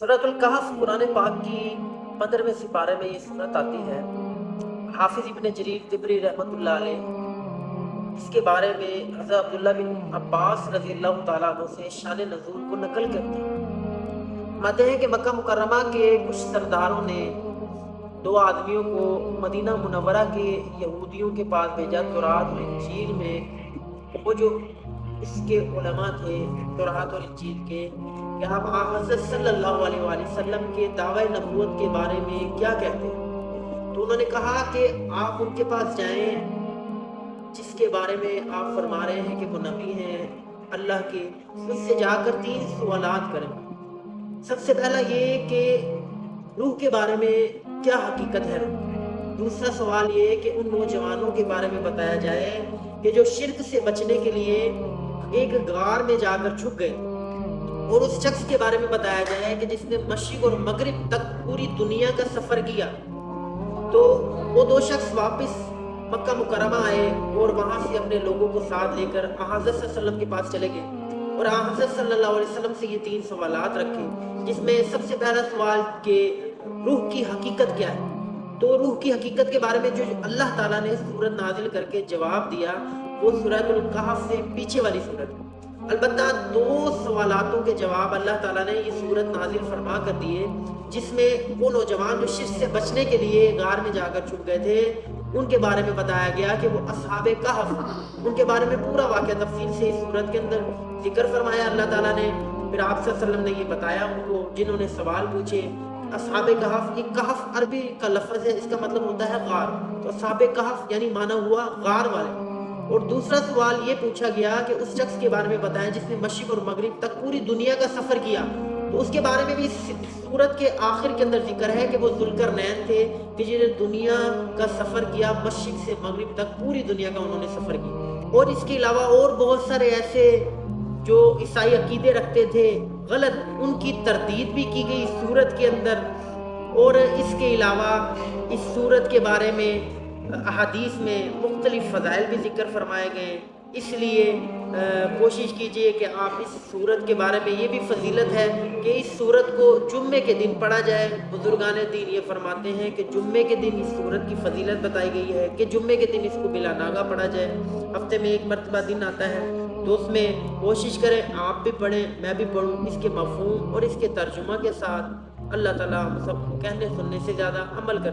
सूरत अल-कहफ कुरान पाक की 15वें सिपारे में ये सूरत आती है। हाफिज इब्न जरीर तिबरी रहमतुल्लाह अलैह इसके बारे में हज़रत अब्दुल्लाह बिन अब्बास रज़ियल्लाहु ताला अन्हु से शान नज़ूल को नकल करते हैं। कहते हैं कि मक्का मुकर्रमा के कुछ सरदारों ने दो आदमियों को मदीना मुनव्वरा के यहूदियों के पास भेजा तौरात और इंजील में। वो जो इसके उलमा थे तौरात और इंजील के, कि आप हज़रत सल्लल्लाहु अलैहि वसल्लम के दावे नबूवत के बारे में क्या कहते हैं। तो उन्होंने कहा कि आप उनके पास जाएं जिसके बारे में आप फरमा रहे हैं कि वो नबी हैं अल्लाह के, उससे जाकर 3 सवालात करें। सबसे पहला ये कि रूह के बारे में क्या हकीकत है। दूसरा सवाल ये कि उन नौजवानों के बारे में बताया जाए कि जो शिर्क से बचने के लिए एक गार में जाकर छुप गए, और उस शख्स के बारे में बताया जाए कि जिसने मशरिक और मगरिब तक पूरी दुनिया का सफर किया। तो वो दो शख्स वापस मक्का मुकरमा आए और वहां से अपने लोगों को साथ लेकर हज़रत सल्लल्लाहु अलैहि वसल्लम के पास चले गए और हज़रत सल्लल्लाहु अलैहि वसल्लम से ये 3 सवालात रखे, जिसमें सबसे पहला सवाल कि रूह की हकीकत क्या है। तो रूह की हकीकत के बारे में जो अल्लाह ताला ने सूरत नाजिल करके जवाब दिया वो सूरत अल-कहफ से पीछे वाली सूरत है। अलबत्ता 2 सवालातों के जवाब अल्लाह ताला ने ये सूरत नाजिल फरमा कर दिए, जिसमें वो नौजवान जो शिर्क से बचने के लिए गार में जाकर छुप गए थे उनके बारे में बताया गया कि वो असहाबे कहफ, उनके बारे में पूरा वाक़या तफसील से इस सूरत के अंदर जिक्र फरमाया अल्लाह ताला ने। फिर आप सल्लल्लाहु अलैहि वसल्लम ने ये बताया उनको जिन्होंने सवाल पूछे। असहाबे कहफ, ये कहफ अरबी का लफ्ज़ है, इसका मतलब होता है गार। तो असहाबे कहफ यानी माना हुआ गार वाले। और दूसरा सवाल ये पूछा गया कि उस शख्स के बारे में बताया जिसने मशरिक और मगरिब तक पूरी दुनिया का सफ़र किया। तो उसके बारे में भी सूरत के आखिर के अंदर जिक्र है कि वो ज़ुल्करनैन थे कि जिन्होंने दुनिया का सफ़र किया, मशरिक से मगरिब तक पूरी दुनिया का उन्होंने सफ़र किया। और इसके अलावा और बहुत सारे ऐसे जो ईसाई अकीदे रखते थे गलत, उनकी तरदीद भी की गई सूरत के अंदर। और इसके अलावा इस सूरत के बारे में अहादीस में मुख्तलिफ फ़ज़ाइल भी ज़िक्र फरमाए गए। इसलिए कोशिश कीजिए कि आप इस सूरत के बारे में, ये भी फजीलत है कि इस सूरत को जुम्मे के दिन पढ़ा जाए। बुजुर्गान दीन ये फरमाते हैं कि जुम्मे के दिन इस सूरत की फजीलत बताई गई है कि जुम्मे के दिन इसको बिला नागा पढ़ा जाए। हफ्ते में 1 मरतबा दिन आता है तो उसमें कोशिश करें आप भी पढ़ें, मैं भी पढ़ूँ, इसके मफ़हूम और इसके तर्जुमा के साथ। अल्लाह ताला हम सबको कहने सुनने से ज़्यादा अमल कर